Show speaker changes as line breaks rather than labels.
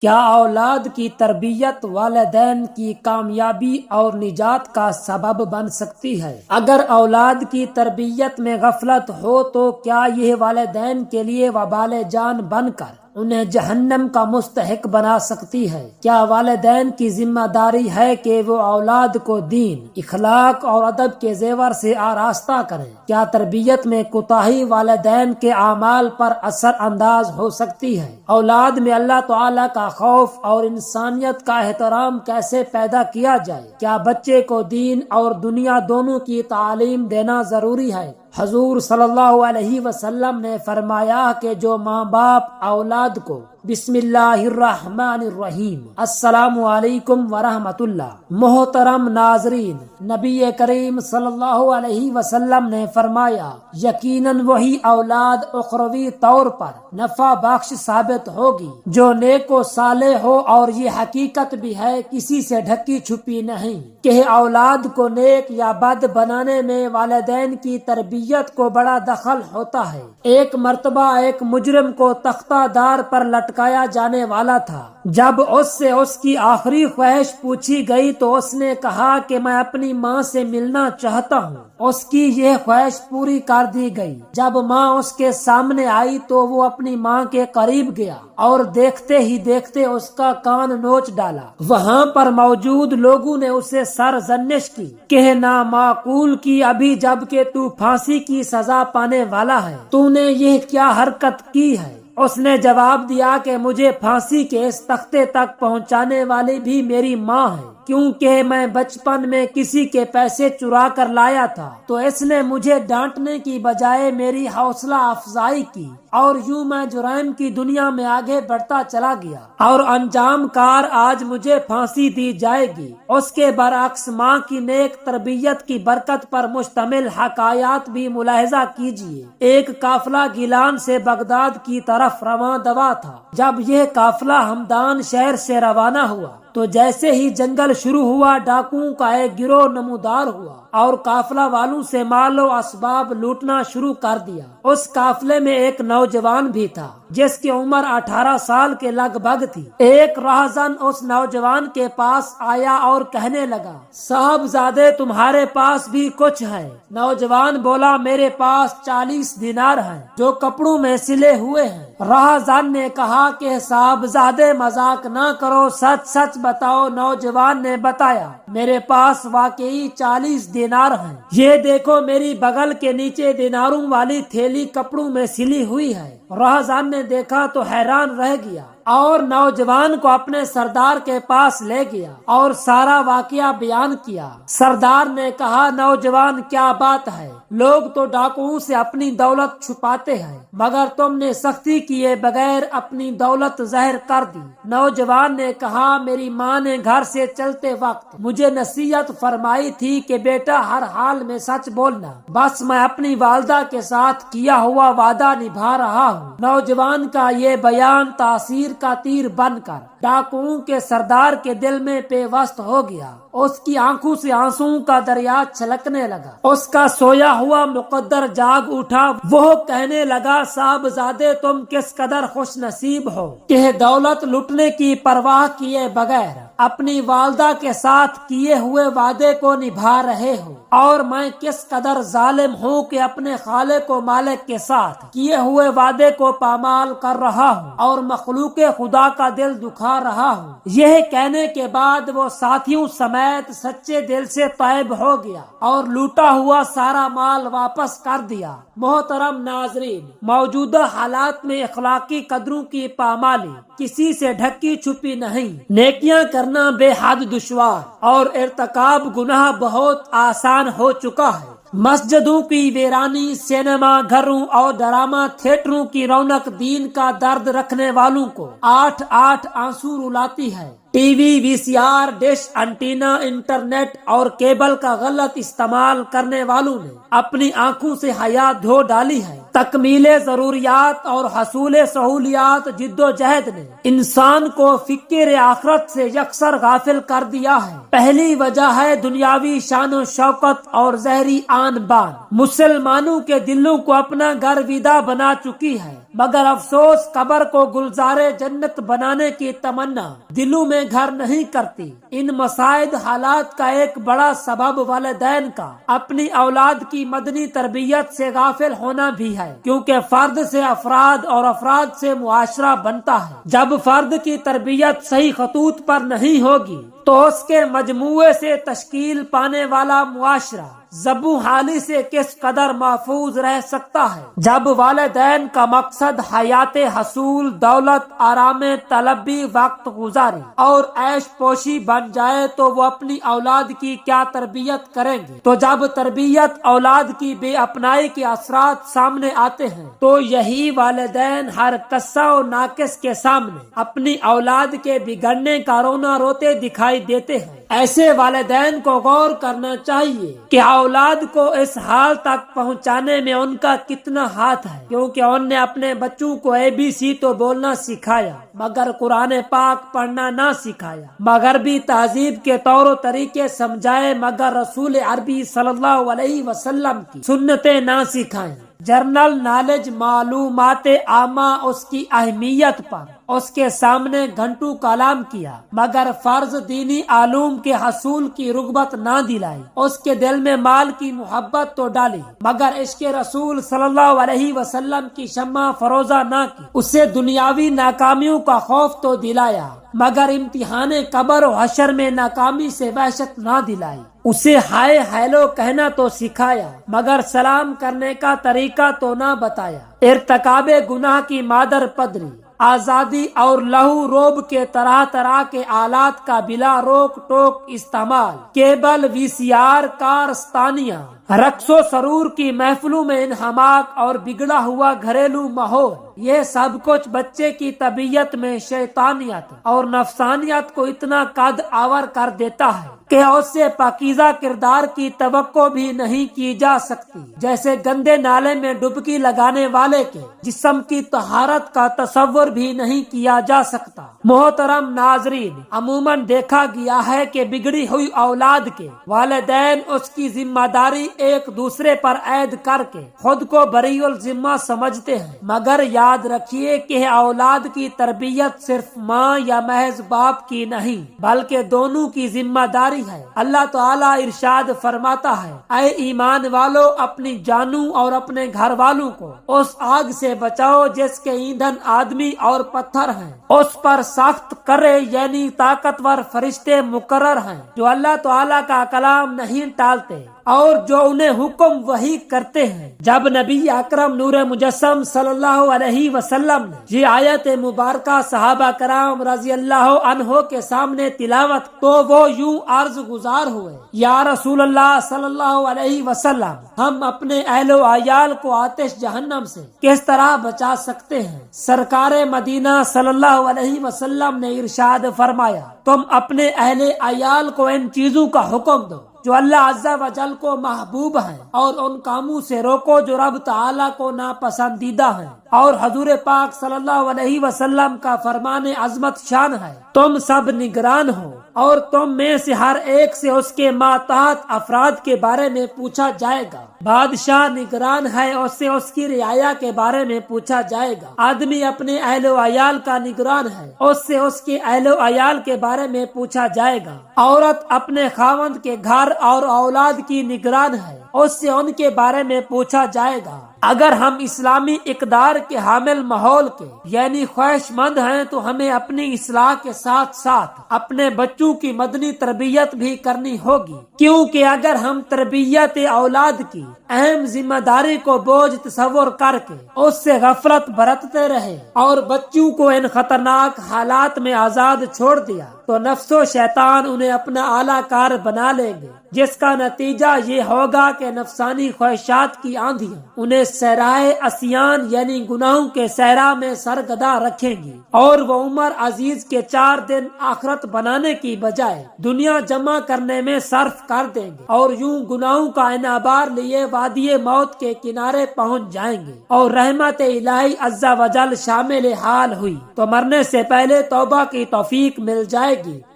کیا اولاد کی تربیت والدین کی کامیابی اور نجات کا سبب بن سکتی ہے؟ اگر اولاد کی تربیت میں غفلت ہو تو کیا یہ والدین کے لیے وبال جان بن کر انہیں جہنم کا مستحق بنا سکتی ہے؟ کیا والدین کی ذمہ داری ہے کہ وہ اولاد کو دین، اخلاق اور ادب کے زیور سے آراستہ کریں؟ کیا تربیت میں کوتاہی والدین کے اعمال پر اثر انداز ہو سکتی ہے؟ اولاد میں اللہ تعالی کا خوف اور انسانیت کا احترام کیسے پیدا کیا جائے؟ کیا بچے کو دین اور دنیا دونوں کی تعلیم دینا ضروری ہے؟ حضور صلی اللہ علیہ وسلم نے فرمایا کہ جو ماں باپ اولاد کو بسم اللہ الرحمن الرحیم السلام علیکم ورحمۃ اللہ۔ محترم ناظرین، نبی کریم صلی اللہ علیہ وسلم نے فرمایا یقیناً وہی اولاد اخروی طور پر نفع بخش ثابت ہوگی جو نیک و صالح ہو، اور یہ حقیقت بھی ہے، کسی سے ڈھکی چھپی نہیں، کہ اولاد کو نیک یا بد بنانے میں والدین کی تربیت کو بڑا دخل ہوتا ہے۔ ایک مرتبہ ایک مجرم کو تختہ دار پر لٹکایا جانے والا تھا۔ جب اس سے اس کی آخری خواہش پوچھی گئی تو اس نے کہا کہ میں اپنی ماں سے ملنا چاہتا ہوں۔ اس کی یہ خواہش پوری کر دی گئی۔ جب ماں اس کے سامنے آئی تو وہ اپنی ماں کے قریب گیا اور دیکھتے ہی دیکھتے اس کا کان نوچ ڈالا۔ وہاں پر موجود لوگوں نے اسے سرزنش کی کہ نامعقول کی، ابھی جب کہ تو پھانسی کی سزا پانے والا ہے، تو نے یہ کیا حرکت کی ہے؟ اس نے جواب دیا کہ مجھے پھانسی کے اس تختے تک پہنچانے والی بھی میری ماں ہے، کیونکہ میں بچپن میں کسی کے پیسے چرا کر لایا تھا، تو اس نے مجھے ڈانٹنے کی بجائے میری حوصلہ افزائی کی، اور یوں میں جرائم کی دنیا میں آگے بڑھتا چلا گیا، اور انجام کار آج مجھے پھانسی دی جائے گی۔ اس کے برعکس ماں کی نیک تربیت کی برکت پر مشتمل حکایات بھی ملاحظہ کیجیے۔ ایک قافلہ گیلان سے بغداد کی طرف رواں دوا تھا۔ جب یہ قافلہ ہمدان شہر سے روانہ ہوا تو جیسے ہی جنگل شروع ہوا، ڈاکوؤں کا ایک گروہ نمودار ہوا اور قافلہ والوں سے مال و اسباب لوٹنا شروع کر دیا۔ اس قافلے میں ایک نوجوان بھی تھا جس کی عمر 18 سال کے لگ بھگ تھی۔ ایک راہزن اس نوجوان کے پاس آیا اور کہنے لگا، صاحبزادے تمہارے پاس بھی کچھ ہے؟ نوجوان بولا، میرے پاس 40 دینار ہیں جو کپڑوں میں سلے ہوئے ہیں۔ راہزن نے کہا کہ صاحبزادے مذاق نہ کرو، سچ سچ بتاؤ۔ نوجوان نے بتایا، میرے پاس واقعی 40 دینار ہیں، یہ دیکھو میری بغل کے نیچے دیناروں والی تھیلی کپڑوں میں سلی ہوئی ہے۔ راہزن نے دیکھا تو حیران رہ گیا اور نوجوان کو اپنے سردار کے پاس لے گیا اور سارا واقعہ بیان کیا۔ سردار نے کہا، نوجوان کیا بات ہے، لوگ تو ڈاکوؤں سے اپنی دولت چھپاتے ہیں، مگر تم نے سختی کیے بغیر اپنی دولت ظاہر کر دی۔ نوجوان نے کہا، میری ماں نے گھر سے چلتے وقت مجھے نصیحت فرمائی تھی کہ بیٹا ہر حال میں سچ بولنا، بس میں اپنی والدہ کے ساتھ کیا ہوا وعدہ نبھا رہا ہوں۔ نوجوان کا یہ بیان تاثیر کا تیر بن کر ڈاکوؤں کے سردار کے دل میں پیوست ہو گیا۔ اس کی آنکھوں سے آنسوؤں کا دریا چھلکنے لگا۔ اس کا سویا ہوا مقدر جاگ اٹھا۔ وہ کہنے لگا، صاحبزادے تم کس قدر خوش نصیب ہو کہ دولت لوٹنے کی پرواہ کیے بغیر اپنی والدہ کے ساتھ کیے ہوئے وعدے کو نبھا رہے ہو، اور میں کس قدر ظالم ہوں کہ اپنے خالق و مالک کے ساتھ کیے ہوئے وعدے کو پامال کر رہا ہوں اور مخلوق خدا کا دل دکھا رہا ہوں۔ یہ کہنے کے بعد وہ ساتھیوں سمیت سچے دل سے طیب ہو گیا اور لوٹا ہوا سارا مال واپس کر دیا۔ محترم ناظرین، موجودہ حالات میں اخلاقی قدروں کی پامالی کسی سے ڈھکی چھپی نہیں، نیکیاں کرنا بے حد دشوار اور ارتکاب گناہ بہت آسان ہو چکا ہے۔ مسجدوں کی ویرانی، سینما گھروں اور ڈرامہ تھیٹروں کی رونق دین کا درد رکھنے والوں کو 8 آنسو رلاتی ہے۔ TV, VCR, dish, antenna, internet اور کیبل کا غلط استعمال کرنے والوں نے اپنی آنکھوں سے حیا دھو ڈالی ہے۔ تکمیل ضروریات اور حصول سہولیات جد و جہد نے انسان کو فکر آخرت سے یکسر غافل کر دیا ہے۔ پہلی وجہ ہے دنیاوی شان و شوکت اور زہری آن بان، مسلمانوں کے دلوں کو اپنا گرویدہ بنا چکی ہے۔ مگر افسوس قبر کو گلزارے جنت بنانے کی تمنا دلوں میں گھر نہیں کرتی۔ ان مسائد حالات کا ایک بڑا سبب والدین کا اپنی اولاد کی مدنی تربیت سے غافل ہونا بھی ہے، کیونکہ فرد سے افراد اور افراد سے معاشرہ بنتا ہے۔ جب فرد کی تربیت صحیح خطوط پر نہیں ہوگی تو اس کے مجموعے سے تشکیل پانے والا معاشرہ زبوں حالی سے کس قدر محفوظ رہ سکتا ہے۔ جب والدین کا مقصد حیات حصول، دولت، آرام طلبی، وقت گزاری اور عیش پوشی بن جائے تو وہ اپنی اولاد کی کیا تربیت کریں گے؟ تو جب تربیت اولاد کی بے اپنائی کے اثرات سامنے آتے ہیں تو یہی والدین ہر قصہ و ناقص کے سامنے اپنی اولاد کے بگڑنے کا رونا روتے دکھائی دیتے ہیں۔ ایسے والدین کو غور کرنا چاہیے کہ اولاد کو اس حال تک پہنچانے میں ان کا کتنا ہاتھ ہے، کیونکہ انہوں نے اپنے بچوں کو ABC تو بولنا سکھایا مگر قرآن پاک پڑھنا نہ سکھایا، مغربی تہذیب کے طور و طریقے سمجھائے مگر رسول عربی صلی اللہ علیہ وسلم کی سنتیں نہ سکھائیں۔ جنرل نالج، معلومات عامہ، اس کی اہمیت پر اس کے سامنے گھنٹوں کلام کیا مگر فرض دینی علوم کے حصول کی رغبت نہ دلائی۔ اس کے دل میں مال کی محبت تو ڈالی مگر عشق رسول صلی اللہ علیہ وسلم کی شمع فروزہ نہ کی۔ اسے دنیاوی ناکامیوں کا خوف تو دلایا مگر امتحان قبر و حشر میں ناکامی سے وحشت نہ دلائی۔ اسے ہائے ہیلو کہنا تو سکھایا مگر سلام کرنے کا طریقہ تو نہ بتایا۔ ارتکاب گناہ کی مادر پدری، آزادی اور لہو روب کے طرح طرح کے آلات کا بلا روک ٹوک استعمال، کیبل، VCR، کارستانیاں، رقص و سرور کی محفلوں میں انہماک اور بگڑا ہوا گھریلو ماحول، یہ سب کچھ بچے کی طبیعت میں شیطانیت اور نفسانیت کو اتنا قد آور کر دیتا ہے کہ اس سے پاکیزہ کردار کی توقع بھی نہیں کی جا سکتی۔ جیسے گندے نالے میں ڈبکی لگانے والے کے جسم کی طہارت کا تصور بھی نہیں کیا جا سکتا۔ محترم ناظرین، عموماً دیکھا گیا ہے کہ بگڑی ہوئی اولاد کے والدین اس کی ذمہ داری ایک دوسرے پر عائد کر کے خود کو بری الذمہ سمجھتے ہیں، مگر یاد رکھیے کہ اولاد کی تربیت صرف ماں یا محض باپ کی نہیں بلکہ دونوں کی ذمہ داری ہے۔ اللہ تعالیٰ ارشاد فرماتا ہے، اے ایمان والو، اپنی جانوں اور اپنے گھر والوں کو اس آگ سے بچاؤ جس کے ایندھن آدمی اور پتھر ہیں، اس پر سخت کرے یعنی طاقتور فرشتے مقرر ہیں جو اللہ تعالیٰ کا کلام نہیں ٹالتے اور جو انہیں حکم وحی کرتے ہیں۔ جب نبی اکرم نور مجسم صلی اللہ علیہ وسلم نے یہ آیت مبارکہ صحابہ کرام رضی اللہ عنہ کے سامنے تلاوت تو وہ یوں عرض گزار ہوئے، یا رسول اللہ صلی اللہ علیہ وسلم، ہم اپنے اہل و عیال کو آتش جہنم سے کس طرح بچا سکتے ہیں؟ سرکار مدینہ صلی اللہ علیہ وسلم نے ارشاد فرمایا، تم اپنے اہل عیال کو ان چیزوں کا حکم دو جو اللہ عز و جل کو محبوب ہیں اور ان کاموں سے روکو جو رب تعالیٰ کو ناپسندیدہ ہیں۔ اور حضور پاک صلی اللہ علیہ وسلم کا فرمان عظمت شان ہے، تم سب نگران ہو اور تم میں سے ہر ایک سے اس کے ماتحت افراد کے بارے میں پوچھا جائے گا۔ بادشاہ نگران ہے، اس سے اس کی رعایا کے بارے میں پوچھا جائے گا۔ آدمی اپنے اہل و عیال کا نگران ہے، اس سے اس کے اہل و عیال کے بارے میں پوچھا جائے گا۔ عورت اپنے خاوند کے گھر اور اولاد کی نگران ہے، اس سے ان کے بارے میں پوچھا جائے گا۔ اگر ہم اسلامی اقدار کے حامل ماحول کے یعنی خواہش مند ہیں تو ہمیں اپنی اصلاح کے ساتھ ساتھ اپنے بچوں کی مدنی تربیت بھی کرنی ہوگی، کیونکہ اگر ہم تربیت اولاد کی اہم ذمہ داری کو بوجھ تصور کر کے اس سے غفلت برتتے رہے اور بچوں کو ان خطرناک حالات میں آزاد چھوڑ دیا تو نفس و شیطان انہیں اپنا اعلیٰ کار بنا لیں گے، جس کا نتیجہ یہ ہوگا کہ نفسانی خواہشات کی آندھیاں انہیں صحرائے عصیان یعنی گناہوں کے صحرا میں سرگرداں رکھیں گی اور وہ عمر عزیز کے 4 دن آخرت بنانے کی بجائے دنیا جمع کرنے میں صرف کر دیں گے اور یوں گناہوں کا انابار لیے وادی موت کے کنارے پہنچ جائیں گے اور رحمت الہی عز و جل شامل حال ہوئی تو مرنے سے پہلے توبہ کی توفیق مل جائے گی۔